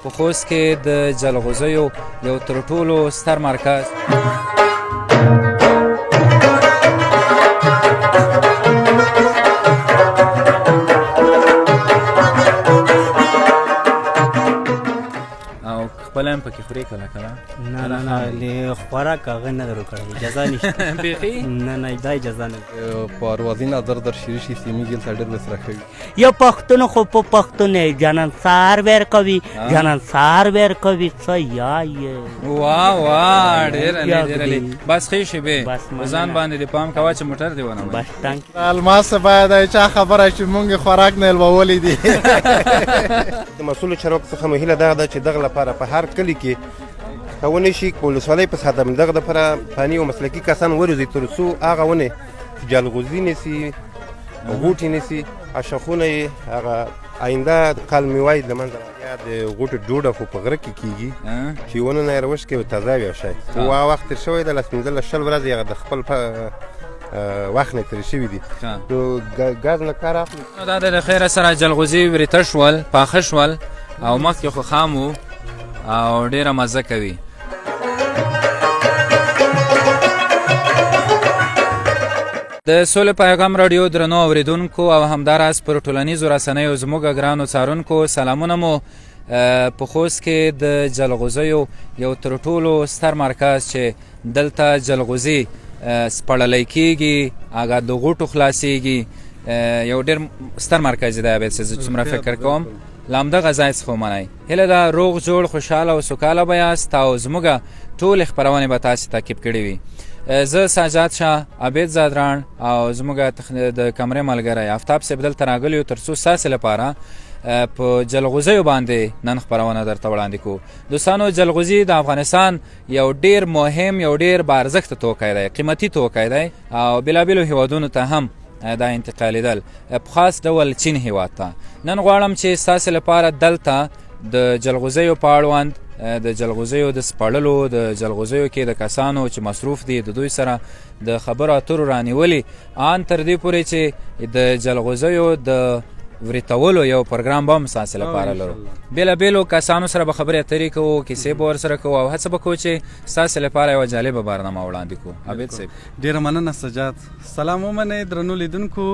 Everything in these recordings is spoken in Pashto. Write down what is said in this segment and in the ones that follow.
په خوست کې د جلغوزیو یو تر ټولو ستر مرکز خپله هم پکې خورې کله کله؟ نه نه نه خوراک هغه نه درو کړی اجازه نشته بیخي نه نه دا اجازه نه په اروازي نظر در شریشي سیمې ګل ته ډېر مصرف کوي یو پښتون خو په پښتون جنن سار ور کوي جنن سار ور کوي څه یا واه واه ډېر ډېر بس ښې شېبې ځان باندې دې پام کوه چې موټر دې ونه بس ټانک الماس باید چا خبره چې مونږ خوراک نه لوولې دي د مسؤلو چارواکو څخه مو هیله دغه ده چې دغه لپاره په هر کلي کې ونې شي په ولسوالۍ په سطحه دغه دپاره فني او مسلکي کسان وروزي تر څو هغه ونې جلغوزي نیسي غوټې نیسي اشخونه یې هغه آینده کال میوای د منځه یا د غوټو ډوډه خو په غره کې کېږي چې ونونه یې راوشکې او تازه وي شی وا وخت تېر شوی ده 15-20 ورځې هغه د خپل وخت نه تېر شوي دي نو ګاز نه کار اخلي دا د خیره سره جلغوزي وریته شول پاخه شول او مخکې خو خام وو او ډېره مزه کوي د سولې پیغام راډیو درنو اورېدونکو او همداراز پر ټولنیزو رسنیو زموږ ګرانو څارونکو سلامونه مو په خوست کې د جلغوزیو یو تر ټولو ستر مرکز چې دلته جلغوزي سپړلی کېږي هغه د غوټو خلاصېږي یو ډېر ستر مرکز دی عبید صاحب زه څومره فکر کوم له همدغه ځای څخه ومنئ هیله ده روغ جوړ خوشحاله او سوکاله به یاست او زموږ ټولې خپرونې به تاسې تعقیب کړې وي زه ساجاد شاه عبید زادران او زموږ د کمرې ملګری آفتاب صاحب دلته راغلي یو تر څو ستاسې لپاره په جلغوزیو باندې نن خپرونه درته وړاندې کوو دوستانو جلغوزي د افغانستان یو ډېر مهم یو ډېر بارزښته توکی دی قیمتي توکی دی او بېلابېلو هیوادونو ته هم دا انتقالیدل په خاص ډول چین هیواد ته نن غواړم چې ستاسې لپاره دلته د جلغوزیو په اړوند د جلغوزیو د سپړلو د جلغوزیو کې د کسانو چې مصروف دي د دوی سره د خبرو اترو رانیولي ان تر دې پورې چې د جلغوزیو د وریتولو یو پروګرام به هم ستاسې لپاره لرو بېلابېلو کسانو سره به خبرې اترې کوو کیسې به ورسره کوو او هڅه به کوو چې ستاسې لپاره یوه جالبه برنامه وړاندې کوو عبید صاحب ډېره مننه سجاد سلام ومنئ درنو لیدونکو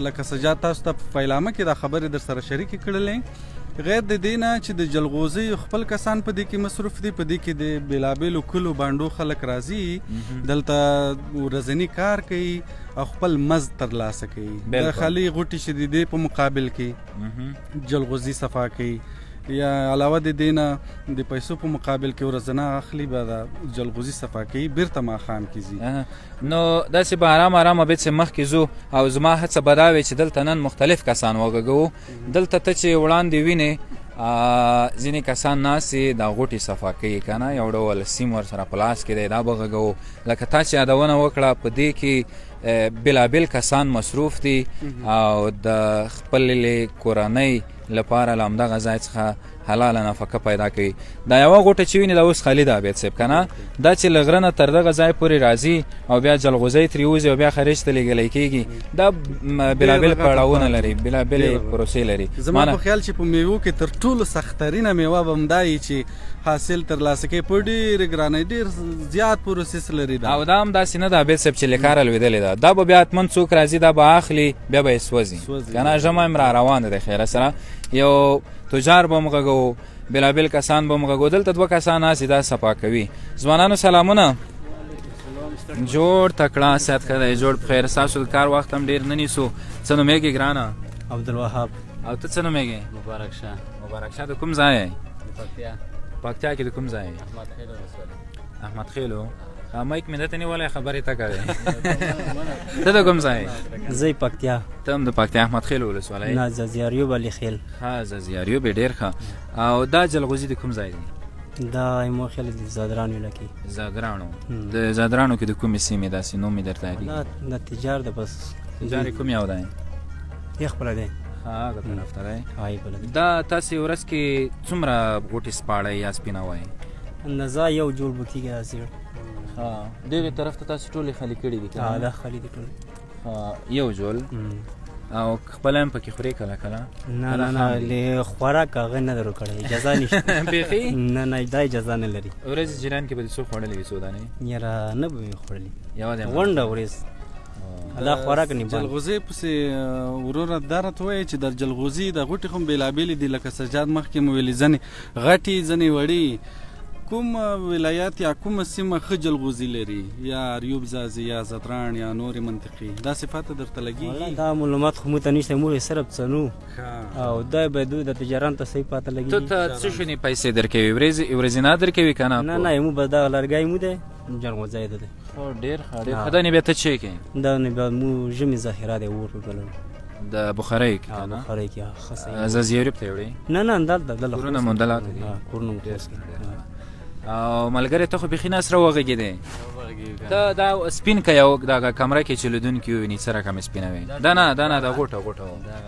لکه سجاد تاسو ته په پیلامه کې دا خبرې در سره شریکې کړلې غیر د دې نه چې د جلغوزي خپل کسان په دې کې مصروف دي په دې کې د بېلابېلو کلو بانډو خلک راځي دلته ورځني کار کوي او خپل مزد ترلاسه کوي د خالي غوټې چې د دې په مقابل کې جلغوزي صفا کوي یا علاوه د دې نه د پیسو په مقابل کې ورځنه اخلي به د جلغوزي صفا کوي بیرته ماښام کې ځي نو داسې به ارام ارامه بیت چې مخکې ځو او زما هڅه به دا وي چې دلته نن مختلف کسان وغږوو دلته ته چې وړاندې وینې ځینې کسان ناستې دا غوټې صفا کوي که نه یو ډول سیم ورسره په لاس کې دی دا به غږوو لکه تا چې یادونه وکړه په دې کې بېلابېل کسان مصروف دي او د خپلې کورنۍ لپاره له همدغه ځای څخه حلاله نفقه پیدا کوي دا یوه غوټه چې ویني دا اوس خالي ده عبید صاحب که نه دا چې له غره نه تر دغه ځای پورې راځي او بیا جلغوزی ترې وځي او بیا خارج ته لیږلی کېږي دا بېلابېل پړاوونه لري بېلابېلې پروسې لري زما په خیال چې په میوو کې تر ټولو سختترینه میوه به همدا وي چې حاصل ترلاسه کوي په ډېرې ګرانۍ ډېر زیات پروسس لري او دا هم داسې نه ده عبید صاحب چې له کاره لوېدلې ده دا به بیا حتمن څوک راځي دا به اخلي بیا به یې سوځي که نه ژمی هم را روانه دی خیره سره یو تجار به هم غږوو بېلابېل کسان به هم غږوو دلته دوه کسان ناستې دا صفا کوي ځوانانو سلامونه جوړ تکړه صحت ښه دی جوړ په خیر ستاسو د کار وخت هم ډېر نه نیسو څه نومېږي ګرانه عبدالوهاب او ته څه نومېږي مبارک شاه مبارک شاه د کوم ځای یې پکتیا پکتیا کې د کوم ځای یې احمد خیلو مایک مې درته نیولی خبرې ته کوې ته د کوم ځای زه پکتیا ته هم د پکتیا احمد خیلو ولسوالۍ نه زازیاریوب علي خیل ښه زازیاریوب یې ډېر ښه او دا جلغوزي د کوم ځای دی دا مو خیال د زادرانو علاقې زادرانو د زادرانو کې د کومې سیمې داسې نوم یې درته یادېږي دا تجار ده بس تجار یې کوم یو دی یې خپله دی هغه طرف ته دی بله دی دا تاسې ورځ کې څومره غوټې سپاړئ یا سپینوئ اندازه یو جوړ به کېږي داسې دغې طرف ته تاسې ټولې خالي کړي دي دا خالي دي ټولې یو جول او خپل هم پکې خوري کله کله؟ نه خوراک هغه نه درو کړی، اجازه نشته. بیخي نه دا اجازه نه لري. ورځ جیران کې به څو خوړلې وي څو دانې؟ یاره نه به مې خوړلي، یوازې غونډه ورځ دا خوراک نه بند. جلغوزي پسې وروره دا راته وایي چې د جلغوزي د غوټې خو بېلابېلې دي، لکه سجاد مخکې مو ویلي ځنې غټې ځنې وړې. کوم ولایت یا کومه سیمه ښه جلغوزي لري، یا اریوب ځاځي یا زتران یا نورې منطقې، دا صفات درته لګېږي؟ دا معلومات خو موږ ته نشته، موږ یې صرف څنو او دا به دوی د تجاران ته صحیح پاته لګېږي. ته ته څه شونې پیسې درکوي؟ ورځینه درکوي که نه؟ نه موږ به دا لرګی مو دی جلغوزی ده دی. ډېر ښه ډېر ښه. دا نه بیا ته چی کوې؟ دا نه بیا موږ ژمي ذخیره دی اور بلو د بخارۍ کې که نه؟ بخارۍ کې ښه صحیح. زازیریب ته یې وړې؟ نه دلته کورونه موندلات دي؟ کورونه مو خوست کې. او ملګری ته خو بیخي نه سره وغږېدې. ته دا سپین که یو دغه کمره کې چې لیدونکي وویني څه رقم سپینه وي؟ دا نه د غوټه و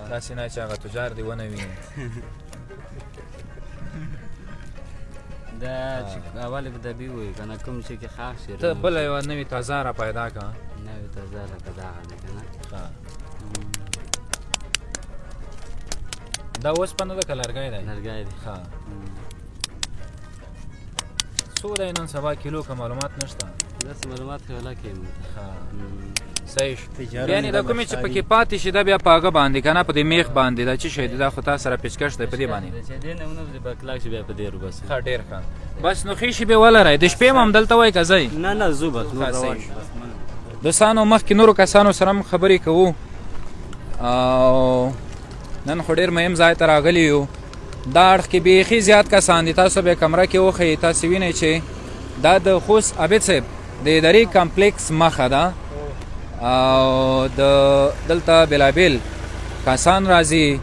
داسې نه چې هغه تجار دې ونه ویني. دا چې اول به د بي وي که نه کوم چې کې خاص شي ته بله یوه نوې تازه را پیدا کړه. نوې تازه لکه دغه دی که نه. دا اوسپنه ده که لرګی دی؟ لرګی دی. ښه څو دی نن سبا کیلو که معلومات نشته؟ داسې معلومات خو لکه صحیح شو. یعنې دا کومې چې پکې پاتې شي دا بیا په هغه باندې که نه په دې میخ باندې دا څه شی دی؟ دا خو تا سره پیچکش دی په دې باندې؟ چې دې نه ونه به کلک شي بیا په دې وباسو. ښه ډېر ښه. بس نو ښې شي بې ولرئ. د شپې هم همدلته وایي که ځئ؟ نه زو بس نور روان شو. دوستانو مخکې نورو کسانو سره هم خبرې کوو او نن خو ډېر مهم ځای ته راغلي یو. دا اړخ کې بیخي زیات کسان دي. تاسو به کمره کې وښیي، تاسو وینئ چې دا د خوست عابد صاحب د اداري کمپلیکس مخه ده او دلته بېلابېل کسان راځي.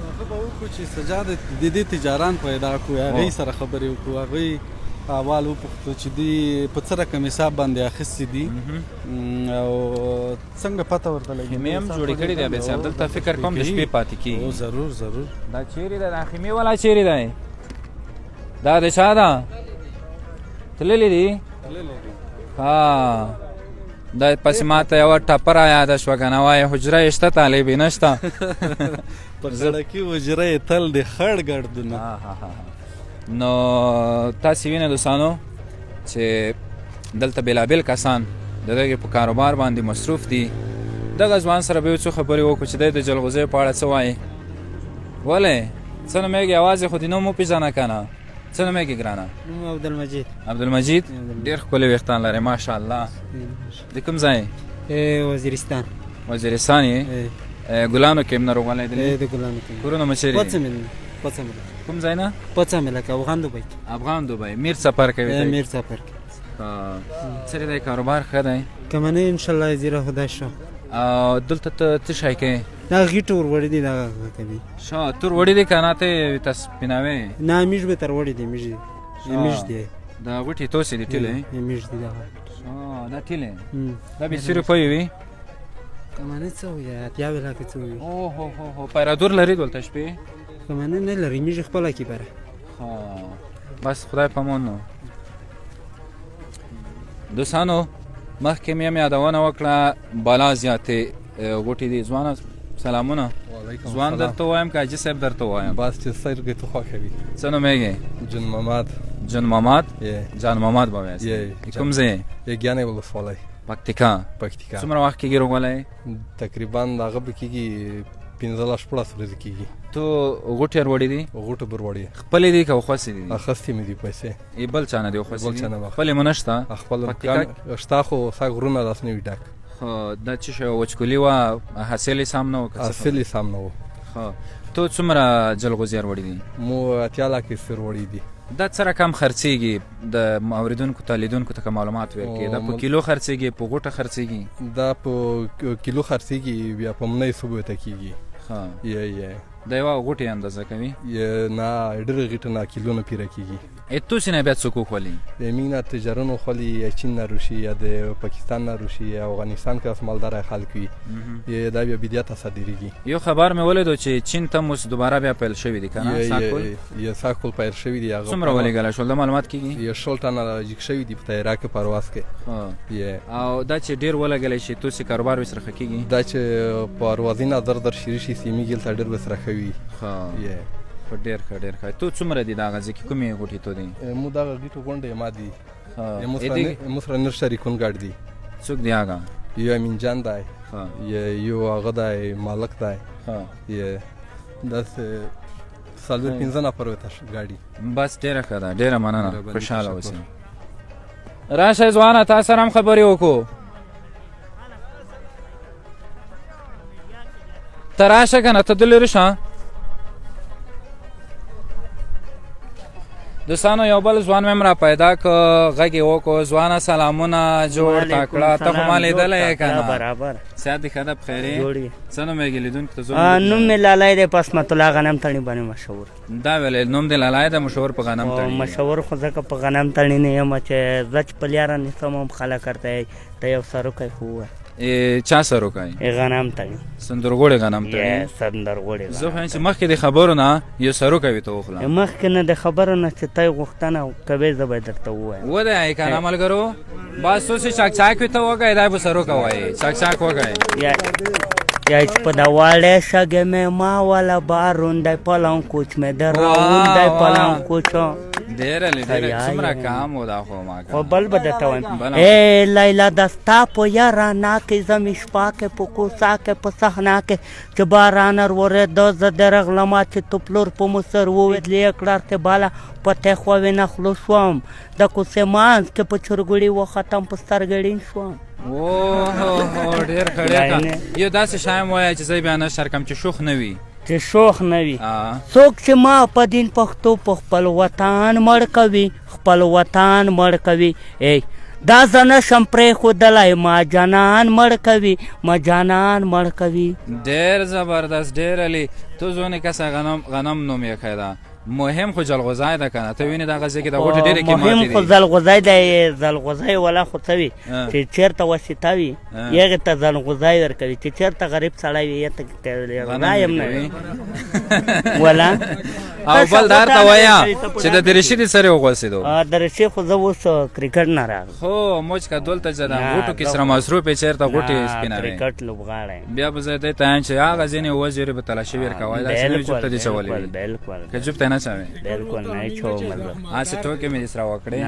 هغه به وکړو چې سجاد د دې تجاران پیدا کړو، هغوی سره خبرې وکړو، هغوی اول وپوښتو چې دوی په څه رقم حساب باندې اخیستي دي او څنګه پته ورته لګي. خیمې هم جوړې کړي دي عابد صاحب. دلته فکر کوم د شپې پاتې کېږي. ضرور دا چیرې ده؟ دا خیمې والا چیرې دی؟ دا د چا ده؟ تللې دي؟ ها دا پسې ماته یوه ټپره یاده شوه که نه، وایي حجره یې شته طالبې نشته. پر سړکي حجره یې تل د خړ ګردونه. نو تاسې وینئ دوستانو چې دلته بېلابېل کسان د دغې په کاروبار باندې مصروف دي. دغه ځوان سره به یو څو خبرې وکړو چې دی د جلغوزیو په اړه څه وایي. ولې څه نومېږي؟ یوازې خو دې نوم وپېژنه که نه؟ څه نومېږي ګرانه؟ عبدالمجید. ډېر ښکلي ویښتان لرې ماشاءالله. د کوم ځای؟ وزیرستان. وزیرستان یې؟ ګلانو کې هم ناروغوالی دی؟ د ګلانو کې. کورونه مو چیرې دي؟ پڅه کوم ځای نه؟ پڅه مې لکه افغان دوبۍ. میر سفر کوي؟ میر سفر کوي. څرې دی کاروبار ښه دی؟ که منې انشاءالله زیره خدای شو. او دلته ته څه شی کوې؟ دا غیټ ور وړي دي دغه کوي. ښه تور وړي دي که نه ته ته سپینوې؟ نه میږ به تر وړي دي. میږ دی د غوټې توسې دي ټیلې؟ میږ دی دغه. دا ټیلې دا بې څه روپۍ وي؟ که منې څه وي اتیا لکه څه وي. اوهو پیرادور لري دلته شپې؟ که منې نه لري میږ خپله کې بره. بس خدای پامان نو. دوستانو مخکې مې هم یادونه وکړه بالا زیاتې غوټې دي. ځوانه سلامونه. ځوان درته ووایم که حاجي صاحب درته ووایم؟ بس چې سترګې ته خوښوي. څه نومېږي؟ جون محمد. جان محمد به وایاست. کوم ځای؟ یګیانې ولسوالۍ پکتیکا. څومره وخت کېږي روغوالی؟ تقریبا هغه به کېږي 15-16 ورځې کېږي. تو غوټې ور وړي دي؟ غوټه بر وړي. خپلې دي که خوښې دي؟ اخیستې مې دي پیسې. بل چا نه دي خوښې دي؟ بل چا نه. خپلې مو نشته؟ خپل شته خو سا غرونه داسې نه وي ډک. دا څه شی وچکولي وه؟ حاصل یې سم نه و؟ حاصل یې سم نه و. تو څومره جلغوزي وړي دي؟ مو اتیا لاکې سر وړي دي. دا څه رقم خرڅېږي د اوریدونکو ته لیدونکو ته که معلومات ورکړي؟ دا په کیلو خرڅېږي په غوټه خرڅېږي؟ دا په کیلو خرڅېږي بیا په منۍ صبح ته کېږي. یه د یوه غوټې اندازه کوي نه ډېره غټه نه کیلونه پیره کېږي توسې نه بیا څوک وخولي موږ نه تجاران وخولي یا چین نه روشي یا د پاکستان نه روشي یا افغانستان که مالداره خلک وي یا دا بیا بدیا ته صادریږي یو خبر مې ولیدو چې چین ته اوس دوباره بیا پیل شوي دي که نه ساکول یا ساکول پیل شوي دي څومره ولېږلی شول دا معلومات کېږي یا 16 ټنه جګ شوي دي په طیاره کې پرواز کې او دا چې ډېر ولګلی شي توسې کاروبار ورسره ښه کېږي دا چې پروازي نه در شروع شي سیمې ګیل ته ډېر ورسره ښه وي ډېر ښه ډېر ښه تو څومره دي دغه ځای کې کومې غوټې تو دي مو دغه ګیټو غونډې ما دي مسره نر شریکون ګاډ دي څوک دی هغه یو امین جان دی یو هغه دی مالک دی داسې څلور پنځه نفر وته ګاډي بس ډېره ښه ده ډېره مننه خوشحاله اوسئ راشه ځوانه تا سره هم خبرې وکړو ته راشه که نه ته دلرې شه دوستانو یو بل ځوان مې هم را پیدا که غږ یې وکړو ځوانه سلامونه جوړ تا کړه ته خو ما لیدلی یې که نه برابر صحت دې ښه ده بخیر یې څه نوم یې لیدونکو ته نوم مې لالی دی په اسمت الله غنم تڼي باندې مشهور دا ویلې نوم دې لالی ده مشهور په غنم تڼي مشهور خو ځکه په غنم تڼي نه یم چې زه چې په لیاره نیسم هم خلک ورته ته یو سروکی خو ووایه چا سروکی غنم تڼي سندرغوړې غنم تڼي سندرغوړې زه خو چې مخکې د خبرو نه یو سروکی وي ته وخلم مخکې نه د خبرو نه چې ته یې غوښتنه کوې زه به یې درته ووایم ودی که نه ملګرو بس اوس یې چاک وي ته وګئ دا به سروکی وایي چاک وګئ یا په د واړې شګې مې ما والا باروندی پلنګ کوچ مې دراوندی پلنګ کوچو ډېره لیدلې څومره کام و دا خو ما خو بل به درته وایم ای لیلا د ستا په یارانه کې زه مې شپه کې په کوڅه کې په صحنه کې چې باران ورېده زه درغلمه چې تو پلور په مصر وویدلې یې کړه ارتباله په تېخوا وینه خلو شوم د کوڅې منځ کې په چرګوړي وختم په سترګړین شوم اوه ډېر ښه ډېر ښه یو داسې شایم وایه چې زه بیا نشر کړم چې شوخ نه وي چې شوخ نه وي څوک چې ما په دین پښتو په خپل وطن مړ کوي خپل وطن مړ کوي ای دا زه نشم پرېښودلی ما جانان مړ کوي ما جانان مړ کوي ډېر زبردست ډېر علي تو زونې کسه غنم نوم یې ښه ده مهم خو جلغوزی ده که نه ته وینې دغه ځای کې د غوټې ډېرې قیمتې دي مهم خو جلغوزی دی جلغوزی والا خو څه وي چې چېرته وسیته وي هغې ته جلغوزی ورکوي چې چېرته غریب سړی وي هغې ته غنای هم نه وي ولا او بل دا ورته وایه چې د دریشي دې سره وغوڅېدو دریشي خو زه اوس کرکټ نه راغلم خو موج که دلته چې د غوټو کې سره مصروف یې چېرته غوټې سپینوي کرکټ لوبغاړی بیا به زه دې ته وایم چې هغه ځینې وزیرې به تلاشي ورکوی داسې نه وي جوب ته دې چولی وي که جوب ته نه چوې بالکل نه چوم هسې ټوکې مې دې سره وکړې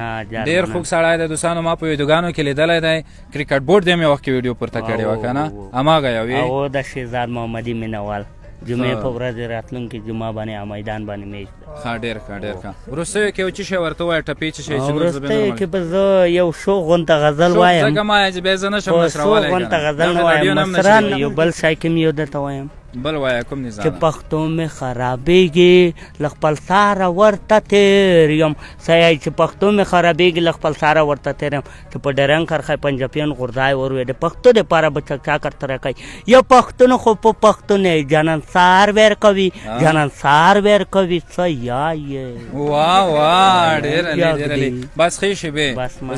ډېر خوږ سړی دی دوستانو ما په ویډیوګانو کې لیدلی دی کرکټ بورډ دې هم یو وخت کې ویډیو پورته کړې وه که نه هماغه یو وي او د شهزاد محمدي مینوال جمعې په ورځ راتلونکي جمعه باندې میدان باندې میچ ښه ډېر ښه ډېر ښه وروستیو کې یو څه شی ورته ووایه ټپې څه شی چې وروستیو کې به زه یو شوق غونته غزل وایم ځکه ما چې بیا زه نشم نشرولی شوق غونته غزل نه وایم مثلا یو بل شی کې مې یو درته وایم بل وایه کوم نظام چې پښتو مې خرابېږي له خپل ساره ورته تېر یم سیای چې پښتو مې خرابېږي له خپل ساره ورته تېر یم چې په ډرنګ کرښی پنجابیان غورځای ور د پښتو دپاره به چکچاکر تره کوي یا پښتون خو په پښتون جانان سار ویر کوي جانان سار ویر کوي څه یایې واه ډېر علي ډېر علي بس ښې شېبې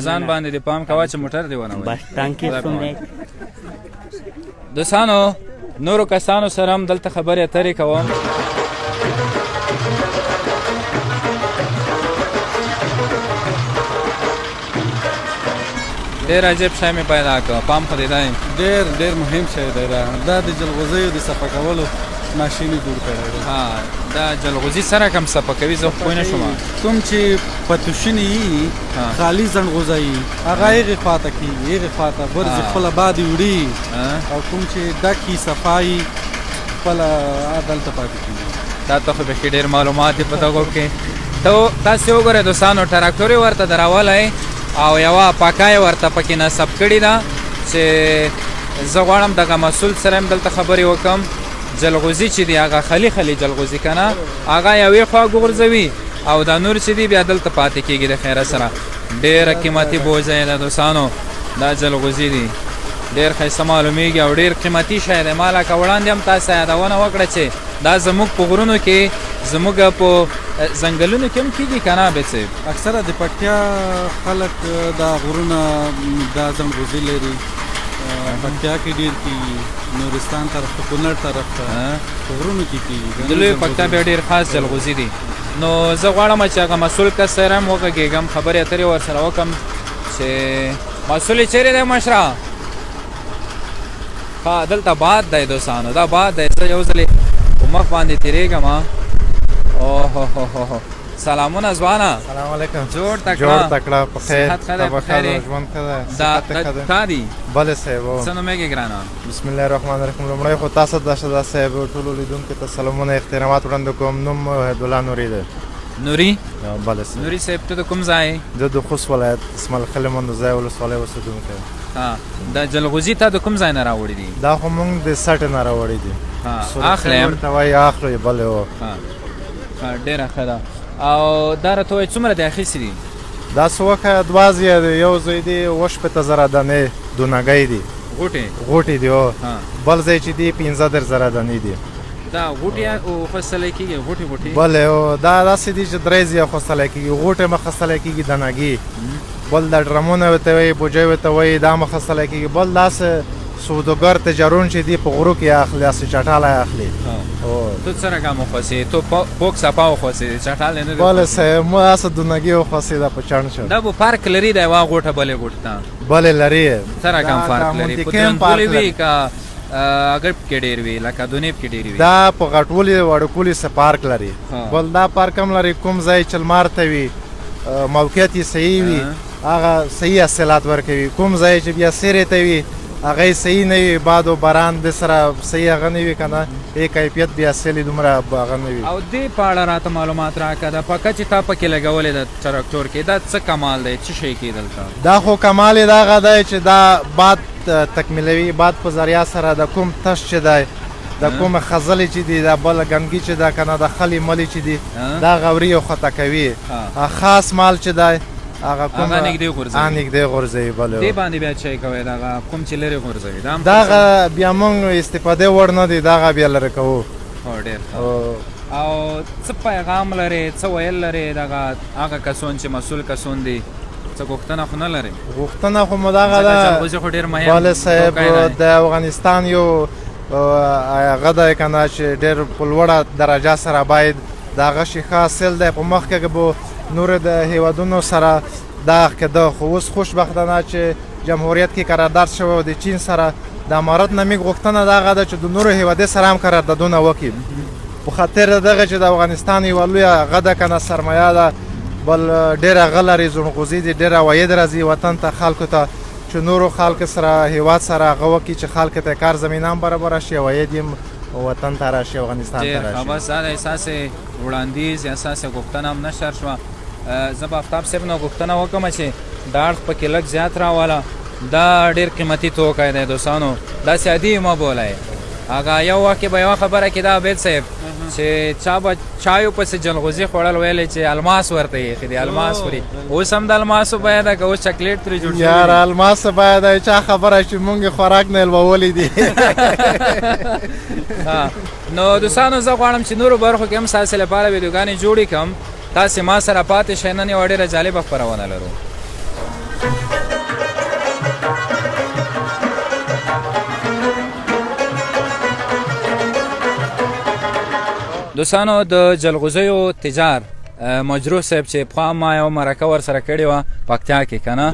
ځان باندې دې پام کوه چې موټر دې ونه بس ټانکې سمې دوستانو نورو کسانو سره هم دلته خبرې اترې کوم ډېر عجیب شی مې پیدا کړ پام خو دې دی ډېر مهم شی دی دا د جلغوزیو د صفا کولو ماشین جوړ کړی دی دا جلغوزي سره کوم صفا کوي زه پوه نه شوم کوم چې پتوشنې وي خالي زنغوزه وي هغه هغې خواته کېږي هغې خواته برځي خپله باد وړي او کوم چې ډکي صفایي خپله دلته پاتې کېږي دا ته خو بیخي ډېر معلومات دي په دغو کې تاسې وګورئ دوستانو ټراکټور یې ورته دراولی او یوه پاکه یې ورته پکې نصب کړې ده چې زه غواړم دغه مسؤل سره هم دلته خبرې وکړم جلغوزي چې دی هغه خلی جلغوزي که نه هغه یوې خوا غورځوي او دا نور چې دی بیا دلته پاتې کېږي د خیره سره ډېره قیمتي بوجه یې ده دوستانو دا جلغوزي دي ډېر ښایسته معلومیږي او ډېر قیمتي شی دی. ما لکه وړاندې هم تاسو یادونه وکړه چې دا زموږ په غرونو کې زموږ په ځنګلونو کې هم کېږي که نه عابد صاحب؟ اکثره د پکتیا خلک دا غرونه دا ځنغوزي لري. پکتیا کې ډېر کېږي، نورستان طرف ته، کونړ طرف ته په غرونو کې کېږي. د لوی پکتیا بیا ډېر خاص جلغوزي دي. نو زه غواړم چې هغه مسؤل کس سره هم وغږېږم، خبرې اترې ورسره وکړم چې مسؤل یې چیرې دی مشره؟ ها دلته باد دی دوستانو، دا باد دی. زه یو ځلې په مخ باندې تېرېږم. اوهوهوهو سلامونه ځوانه. سلام علیکم. جوړ جوړ تکړه تکړه په خیر. صحت ښه دی؟ په خیر یې؟ ژوند ښه دی. دا صحت ښه دی. تا دي؟ بله صاحب. څه نومېږي ګرانه؟ بسم الله الرحمن الرحیم. لومړی خو تاسو ته شهزاد صاحب ټولو لیدونکو ته سلامونه احترامات وړاندې کوم. نوم وحیدالله نوري دی. نوري؟ بله صاحب. نوري صاحب ته د کوم ځای؟ زه د خوست ولایت اسماعیل خیل مندوزی ولسوالۍ اوسېدونکی یم. دا جلغوزي تا د کوم ځای نه راوړي دي؟ دا خو موږ د سټې نه راوړي دي. اخلی هم؟ ورته وایي اخلو یې بلې و. ډېره ښه ده. او دا راته وایي څومره دی اخیستي دي؟ دا څه وخت دوه ځایه دی. یو ځای دی 80,000 دانې دونګۍ دي، غوټې دي. بل ځای چې دی 15,000 دانې دي. دا غوټې اخیستلی کېږي؟ غوټې بلې دا داسې دي چې درې ځایه اخیستلی کېږي. غوټې مه اخیستلی کېږي دانګي، بل دا ډرمونه ورته وایي، بوجۍ ورته وایي، دا مه اخیستلی کېږي. بل داسې سوداګر تجارون چې دی په غرو کې اخلي، داسې چټاله اخلي. تو څه رقم وخوځې؟ تو پوک سپا وخوځې، چټال نه دی؟ بله صاحب ما داسې دونګي وخوځېده په چڼ شو. دا به فرق لري د یوه غوټه بلې غوټې ته؟ بلې لري. څه رقم فرق لري؟ په دونګولې وي که اګرب کې ډېر وي، لکه دونیب کې ډېر وي؟ دا په غټولې وړوکولې څه پارک لري. بل دا پارک هم لري. کوم ځای چې لمر ته وي موقعیت یې صحیح وي هغه صحیح حاصلات ورکوي. کوم ځای چې بیا سیرې ته وي هغه یې صحیح نه وي، باد و باران د سره صحیح هغه نه وي که نه، یې کیفیت بیا حاصل یې دومره هغه نه وي. او دې په اړه راته معلومات راکړه. دا پکه چې تا پکې لګولې ده تراکتور کې، دا څه کمال دی؟ څه شی کې دلته؟ دا خو کمال یې دغه دی چې دا باد تکمیلوي. باد په ذریعه سره د کوم تش چې دی، د کومه خزلې چې دي، دا بله ګنګي چې ده که نه، د خلې ملې چې دي، دا غوري او خطا کوي. خاص مال چې دی هغه کوم هغه نږدې غورځوي. نږدې غورځوي. بله دې باندې بیا څه کوئ؟ دغه کوم چې لرې غورځوي دغه بیا موږ استفادې وړ نه دی، دغه بیا لرې کوو. ډېر او څه پیغام لرې، څه ویل لرې دغه هغه کسان چې مسؤل کسان دي؟ څه غوښتنه خو نه لرې؟ غوښتنه خو مو دغه ده. جلغوزي خو ډېر مهم. بله صاحب د افغانستان یو هغه دی که نه چې ډېر په لوړه درجه سره باید د هغه شي ښه حاصل دی. په مخکې به نورو د هیوادونو سره دا کېده، خو اوس خوشبختانه چې جمهوریت کې قرارداد شوی د چین سره د امارت نه موږ غوښتنه دغه ده چې د نورو هیوادو سره هم قراردادونه وکړي. په خاطر دغه چې د افغانستان یوه لویه هغه ده که نه سرمایه ده، بل ډېر هغه لري ځنغوزي دي، ډېر عواید راځي وطن ته، خلکو ته، چې نورو خلکو سره هیواد سره هغه وکړي چې خلکو ته کار زمینه هم برابره شي، عواید یې وطن ته راشي، افغانستان ته راشي. ډېر بس دا د اساسې وړاندیز یا اساسې غوښتنه هم نشر شوه. زه به آفتاب صاحب نه غوښتنه وکړم چې دا اړخ پکې لږ زیات راواله. دا ډېر قیمتي توکی دی دوستانو، داسې عادي مه بولئ. هغه یو وخت کې به یوه خبره کېده عبید صاحب چې چا به چایو پسې جلغوزي خوړل ویلی چې الماس ورته ایښي دي، الماس خوري. اوس هم د الماسو بیه ده که اوس چاکلیټ ترې جوړ شوي؟ یاره الماسو بیه ده، چا خبره چې مونږ یې خوراک نه لوولی دي. نو دوستانو زه غواړم چې نورو برخو کې هم ستاسې لپاره ویډیوګانې جوړې کړم. تاسې ما سره پاتې شئ. نن یوه ډېره جالبه خپرونه لرو. دوستانو د جلغوزیو تجار مجروح صاحب چې پخوا ما یو مرکه ورسره کړې وه پکتیا کې که نه،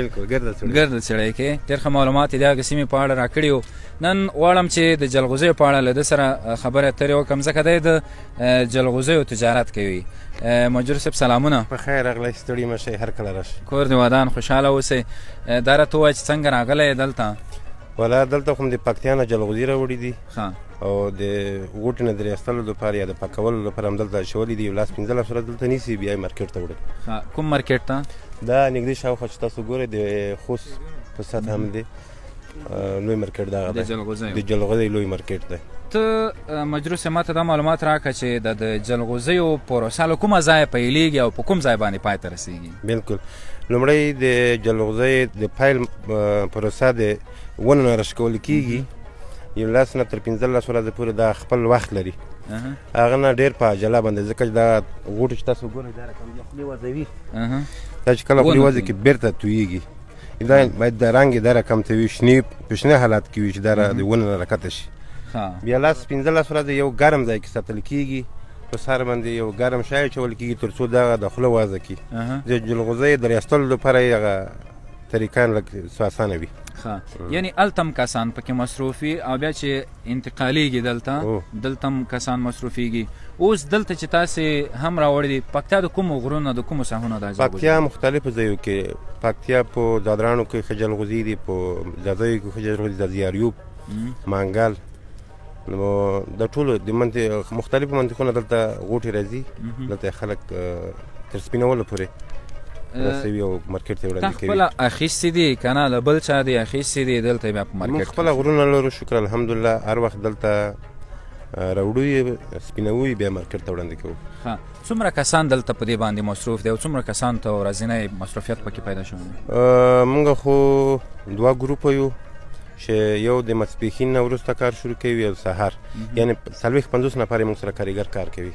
ګرد څړی کې ډېر ښه معلومات یې د هغې سیمې په اړه راکړي وو. نن غواړم چې د جلغوزیو په اړه له ده سره خبرې اترې وکړم، ځکه دی د جلغوزیو تجارت کوي. مجروح صاحب سلامونه. په خیر راغلی، ستړي مه شئ، هر کله راشئ. کور دې ودان، خوشحاله اوسئ. دا راته ووایه چې څنګه راغلی یې دلته؟ والا دلته خو د پکتیا نه جلغوزي راوړي دي او د غوټې نه د ایستلو لپاره یا د پاکولو لپاره هم دلته اچولي دي. یو لاس 15 سره دلته نیسي، بیا یې مارکیټ ته وړي. کوم مارکیټ ته؟ دا نږدې شاوخوا چې تاسو ګورئ د خوست په سطح هم دی لوی مارکیټ دغه دی، د جلغوزیو لوی مارکیټ دی. ته مجروح صاحب ماته دا معلومات راکړه چې د جلغوزیو پروسه له کومه ځایه پیلیږي او په کوم ځای باندې پای ته رسیږي؟ بالکل لومړی د جلغوزۍ د پیل پروسه د ونو نه راشکول کېږي 11 نه تر 15 ورځې پورې دا خپل وخت لري هغه نه ډېر په عجله باندې ځکه چې دا غوټې چې تاسو ګورئ دا رقم د خولې وځوي دا چې کله خولې وځي کې بېرته تویېږي دا باید د رنګ یې دا رقم ته وي شنې په شنه حالت کې وي چې دا د ونو نه راکته شي بیا 15 ورځې یو ګرم ځای کې ساتل کېږي په سر باندې یو ګرم شی اچول کېږي تر څو دغه د خوله وازه کړي د جلغوزۍ د ریاستلو لپاره یې هغه طریقان لږ اسانه وي یعنی هلته هم کسان پکې مصروف وي او بیا چې انتقالیږي دلته هم کسان مصروفیږي اوس دلته چې تاسې هم راوړي دي پکتیا د کومو غرونو د کومو ساحونو دا پکتیا مختلفو ځایو کې پکتیا په ځدراڼو کې ښه جلغوزي دي په ځاځیو کې ښه جلغوزي د زیاریوب منګل نو د ټولو د مختلفو منطقونو دلته غوټې راځي دلته خلک تر سپینولو پورې رسوي او مارکیټ ته وړاندې کوي. خپل اخیستې دي کنه له بل چا دي اخیستې دي دلته بیا په مارکیټ موږ خپل غرونه لرو شکر الحمدلله هر وخت دلته راوړو سپینوي بیا مارکیټ ته وړاندې کوو. څومره کسان دلته په دې باندې مصروف دي او څومره کسان ته ورځنی مصروفیت پکې پیدا شوی؟ موږ خو دوه ګروپه یو چې یو د ماسپښین نه وروسته کار شروع کوي او سهار یعنی 40-50 نفر موږ سره کارګر کار کوي.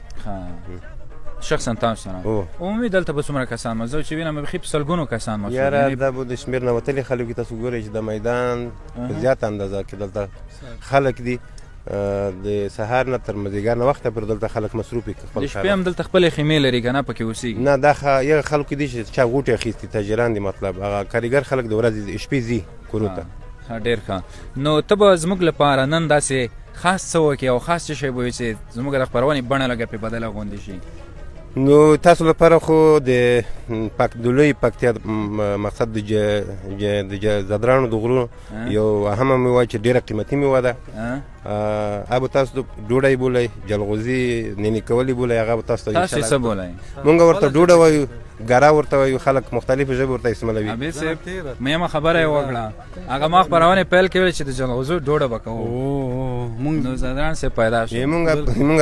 شخصا تاسو سره عمومي دلته به څومره کسان مزه چې وینم بخې په سلګونو کسان مصروف یاره دا به د شمېر نه وتلي خلک تاسو ګورئ چې د میدان په زیاته اندازه کې دلته خلک دي د سهار نه تر مازدیګر نه وخته پر دلته خلک مصروف دي د شپې هم دلته خپلې خیمې لري که نه پکې اوسېږي؟ نه دا یو خلکو دي چې چا غوټې اخیستي تاجران دي مطلب هغه کارګر خلک د ورځې شپې ځي کورو ته. ډېر ښه. نو ته به زموږ لپاره نن داسې خاص څه وکړې او خاص څه شی به وي چې زموږ د خپرونې بڼه لږه پرې بدله غوندې شي؟ نو تاسو لپاره خو د لوی پکتیا مقصد د ځدراڼو د غرونو یو اهمه میوه چې ډېره قیمتي میوه ده هغه تاسو ډوډۍ بولئ جلغوزي نینې کولی بولئ هغه به تاسو ته تاسو څه بولئ؟ مونږ ورته ډوډۍ وایو ګرا ورته وایو خلک مختلفې ژبې ورته استعمالوي. عبید صاحب مهمه خبره یې وکړه هغه ما خپرونې پیل کوي چې د جلغوزو ډوډۍ به کوو نو ځدراڼ صاحب پیدا شو مونږ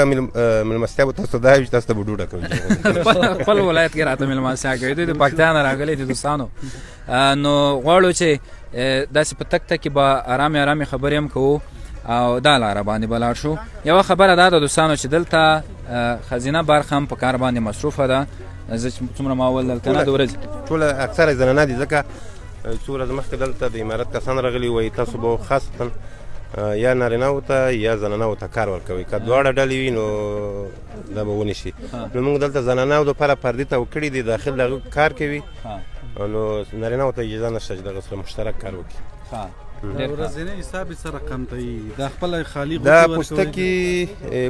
مېلمستیا به تاسو ته دا وي چې تاسو ته به ډوډۍ کوو. خپل ولایت کې راته مېلمستیا کوي دوی د پاکستان نه راغلي دي دوستانو نو غواړو چې داسې په تک تک کې به ارامې خبرې هم کوو او دا لاره باندې به لاړ شو. یوه خبره دا ده دوستانو چې دلته ښځینه برخه هم په کار باندې مصروفه ده. زه چې څومره ما اول دلته نه د ورځې ټوله اکثره زنانه دي ځکه څو ورځې مخکې دلته د امارت کسان راغلي وایي تاسو به خاصتا یا نارینهو ته یا زنانهو ته کار ورکوئ که دواړه ډلې وي نو دا به ونیسي. نو موږ دلته زنانهو دپاره پردې ته وکړي دي داخل د هغوی کار کوي نو نارینهو ته اجازه نشته چې دغه سره مشترک کار وکړي. ورځنی حساب یې څه رقم ته وي دا خپله خالي دا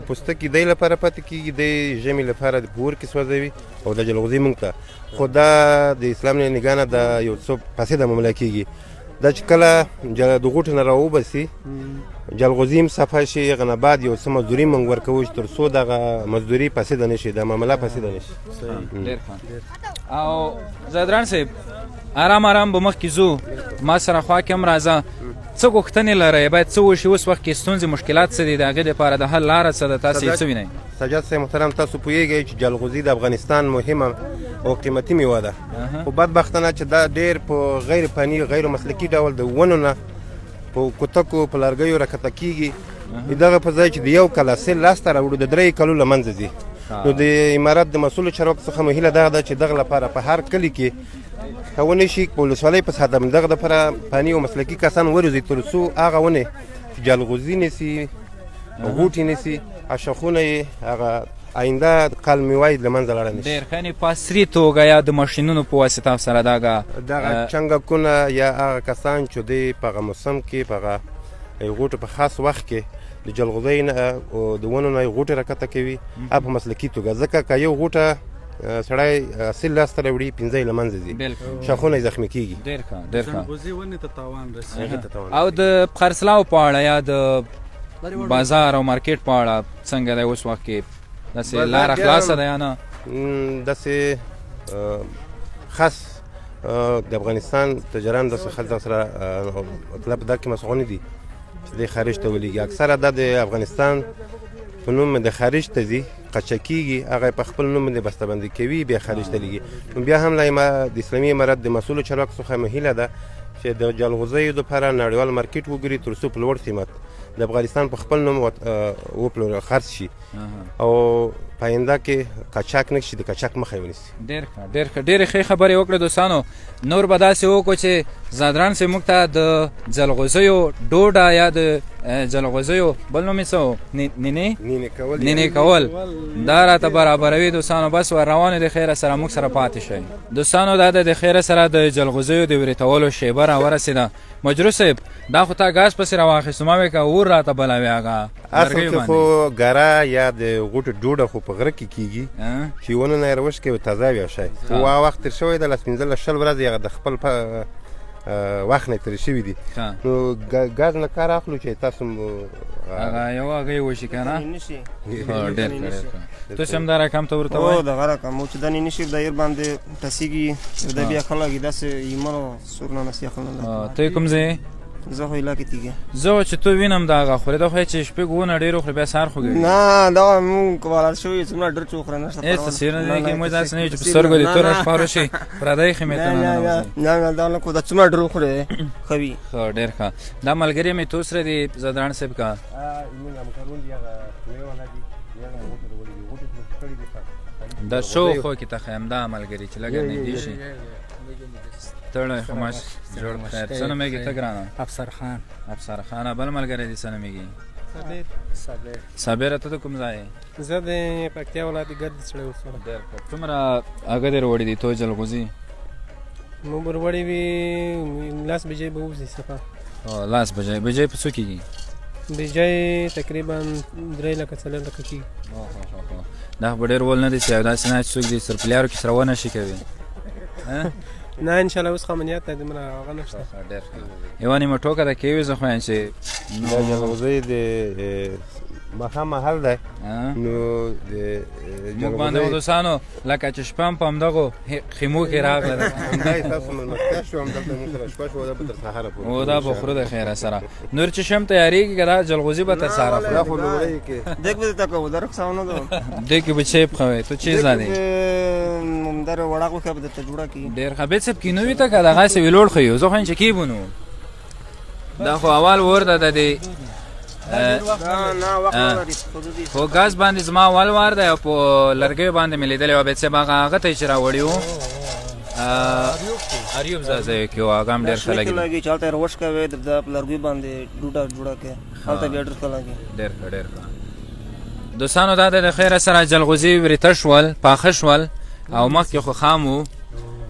پوستکي دی لپاره پاتې کېږي دی ژمي لپاره د پور کې سوځوي او د جلغوزي موږ ته خو دا د اسلام نه نګاه نه دا یو څه فاسده معامله کېږي دا چې کله د غوټې نه راوباسي جلغوزي هم صفا شي هغه نه بعد یو څه مزدوري موږ ورکوو چې تر څو دغه مزدوري فاسده نه شي دا معامله فاسده نه شي. ډېر ښه. او ځدراڼ صاحب ارام به مخکې ځو ما سره خوا کې هم راځه څه غوښتنې لرئ باید څه وشي اوس وخت کې ستونزې مشکلات څه دي د هغې دپاره د حل لاره څه ده تاسې یې څه وینئ؟ سجاد صاحب محترم تاسو پوهیږئ چې جلغوزي د افغانستان مهمه او قیمتي میوه ده خو بدبختانه چې دا ډېر په غیر فني غیر مسلکي ډول د ونو نه په کوتکو په لرګیو راکښته کېږي دغه په ځای چې د یو کال حاصل لاسته راوړو د 3 کالو له منځه ځي. نو د امارت د مسؤلو چارواکو څخه مو هیله دغه ده چې دغه لپاره په هر کلي کې که ونې شي په ولسوالۍ په ساده دغه دپاره فني او مسلکي کسان وروزي تر څو هغه ونې چې جلغوزي نیسي غوټې نیسي اشخونه یې هغه آینده کال میوه یې له منځه لاړه نه شي. ډېر ښه یعنې په عصري توګه یا د ماشینونو په واسطه سره دغه چنګکونه یا هغه کسان چې دوی په هغه موسم کې په هغه غوټو په خاص وخت کې د جلغوزۍ نه او د ونو نه غوټې راکښته کوي هغه په مسلکي توګه ځکه که یو غوټه سړی حاصل لاسته راوړي 15 له منځه ځي شاخونه یې زخمي کېږي. ډېر ښه ډېر ښه. جلغوزي ونې ته تاوان رسي او د خرڅلاو په اړه یا د بازار او مارکیټ په اړه څنګه دی اوس وخت کې داسې لاره خلاصه ده یا نه؟ داسې خاص د افغانستان تجاران داسې خلک سره مطلب دا کې مسغونې دي چې دی خارج ته ولېږي. اکثره دا د افغانستان په نوم د خارج ته ځي، قچکېږي، هغه په خپل نوم باندې بسته‌بندي کوي، بیا خارج ته لېږي. نو بیا هم د اسلامي امارت د مسؤلو چارواکو څخه مې هیله ده چې د جلغوزیو دپاره نړیوال مارکیټ وګوري، تر څو په لوړ قیمت د افغانستان په خپل نوم وپلورل خرڅ شي او په آینده کې قاچاق نه شي، د قاچاق مخه یې ونیسي. ډېرې ښې خبرې وکړې دوستانو. نور به داسې وکړو چې زادران صاحب موږ ته د جلغوزیو ډوډه یا د جلغوزیو بل نوم یې څه و؟ نینې کول دا راته برابروي دوستانو. بس ور روانې د خیره سره موږ سره پاتې شئ دوستانو. دا د خیره سره د جلغوزیو د وریتولو شیبه راورسېده. مجروح صاحب دا خو تا ګاز پسې راواخېستو، ما وې که اور راته بلوي هغه اصل کې خو ګره یا د غوټو ډوډه خو په غره کې کېږي چې ونه نه یې راوشکې او تازه وي شی. خو هغه وخت تېر شوی ده 15-20 ورځې هغه د خپل وخت نه تېرې شوي دي. نو ګاز نه کار اخلو چې تاسو هغه یو هغه یې وشي که نه؟ ډېر تاسو هم دا رقم ته ورته وایي؟ دغه رقم و چې دا نشي د ایر باندې ټسیږي، د بیا خلک داسې ایمانو سورنا نسي خلک. ته کوم ځای؟ زه خو علاقې تیږه. زه چې تو وینم دا هغه خورې دا خو چې شپږ ونه ډېر وخورې بیا سهار خوږوي. نه دا موږ ولر شوي څومره ډېر چې وخوره نشته هېڅ څه نه دی کې موږ داسې نه یو چې په سترګو دې توره شپه ورشي پردی خیمې ته نه دا نه خو دا څومره ډېر وخوره ښه وي. ښه ډېر ښه. دا ملګري مې تو سره دي زادران صاحب کا دا شو خو کې ته خیم دا ملګري چې لګر نه دی شي تړه خماش جوړ خیر. څه نومېږي ته ګرانه؟ افسر خان. بل ملګری دې څه نومېږي؟ صابر. ته د کوم ځای؟ زه د پکتیا ولایت ګرد سړی اوسم. ډېر ښه. څومره هغه دې راوړي دي تو جلغوزي؟ مو وروړی وي 10 بجې به وځي صفه. 10 بجې په څو کېږي؟ بجې تقریبا 3 لکه 4 لکه کېږي. دا به ډېر ول نه دی چې داسې نه چې څوک دې سر پلیارو کې سره ونه شي کوي. نه ان شاء الله اوس خمنیات ته دمره هغه نشته. ډېر ښه. یوه نیمه ټوکه ده کوي زه خو یم چې دا جلغوزی د ماښام مهال دی نو د موږ باندې دوستانو لکه چې شپه هم په همدغو خیمو کې راغله همدا یې تاسو مېلمستیا شو، همدلته موږ سره شپه شوه، دا به تر سهاره پورې او دا به خورو د خیره سره. نور چې شم تیارېږي که دا جلغوزي به تر سهاره خورو. دا خو لومړی کې دیک به تکو در رخصاونه ده دې کې به چیپ خوي تو چیز نه دی در وړا خو به ته جوړه کی ډېر ښه. بیت صاحب کینوي ته که دغسې ویلوړ خو یو زه خو چې کیبونو دا خو اول ور ده د دې خو ګاز باندې زما اول وار دی او په لرګیو باندې مې لیدلی و. بیت صاحب هغه ته یې چې راوړي وو اریوب ځای کې و، هغه هم ډېر ښه لګي. چې هلته یې روش کوې د لرګیو باندې ډوډه جوړه کړې هلته بیا ډېر ښه لګي. ډېر ښه ډېر ښه. دوستانو دا د خیره سره جلغوزي وریته شول، پاخه شول او مخکې خو خام وو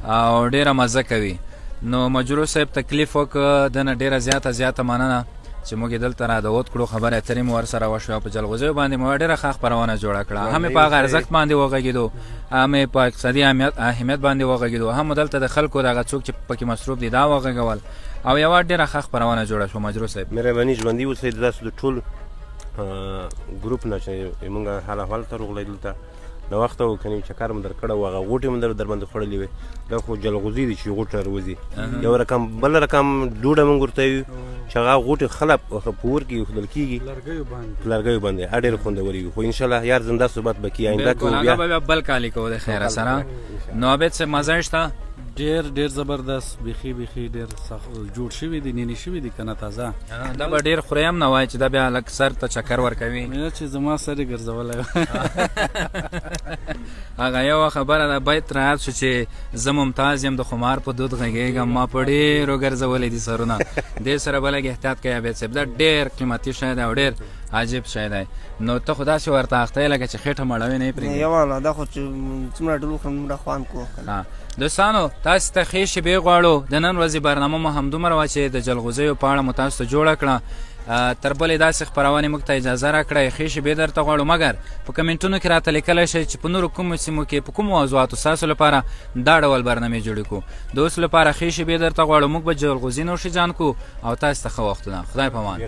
او ډېره مزه کوي. نو مجروح صاحب تکلیف وکړه دنه ډېره زیاته مننه چې موږ یې دلته رادوت کړو. خبرې اترې مو ورسره وشوه په جلغوزیو باندې مو ډېره ښه خپرونه جوړه کړه. هم یې په هغه ارزښت باندې وغږېدو، هم یې په اقتصادي اهمیت باندې وغږېدو، هم دلته د خلکو دغه څوک چې پکې مصروف دي دا وغږول او یوه ډېره ښه خپرونه جوړه شوه. مجروح صاحب مهرباني ژوندي اوسئ داسې د ټول ګروپ نه چې موږ حال احوال ته راغلی دلته د وخته و کنی چکر مو در کړی و، هغه غوټې مو در باندې خوړلې وې. دا خو جلغوزي دي چې غوټه راوځي. یو رقم بل رقم ډوډه موږ ورته وي چې هغه غوټې خله په اور کې ایښودل کېږي په لرګیو باندې ډېرې خوندورې وي. خو انشاءالله یار زنده ثبات به کي آینده کوو بیا بل کالي کوو د خیره سره. نو عبید صاحب مزه شته؟ ډېر زبردست بیخي ډېر جوړ شوي دي، نینې شوي دي که نه تازه. دا به ډېر خورې هم نه وایي چې دا بیا لږ سر ته چکر ورکوي. چې زما سر یې ګرځولی هغه یوه خبره ده بیت رایاد شو چې زه ممتاز یم د خمار په دود غږېږم، ما په ډېرو ګرځولی دي سرونه. دې سره به لږ احتیاط کوي عبید صاحب. دا ډېر قیمتي شی دی او ډېر عجیب شی دی. نو ته خو داسې ورته اخته یې لکه چې خېټه مړوې نه یې پرېږدي. یوه دا خو چې څومره ډېر وخورم دومره خوند کوو. دوستانو تاسو ته ښې شیبې غواړو. د نن ورځې برنامه مو همدومره وه چې د جلغوزیو په اړه مو تاسو ته جوړه کړه. تر بلې داسې خپرونې موږ ته اجازه راکړئ. ښې شیبې درته غواړو، مګر په کمنټونو کې راته لیکلی شئ چې په نورو کومو سیمو کې په کومو موضوعاتو ستاسو لپاره دا ډول برنامې جوړې کړو. د اوس لپاره ښې شیبې درته غواړو. موږ به جلغوزي نوشیجان کړو او تاسو ته ښه وختونه. خدای په امان.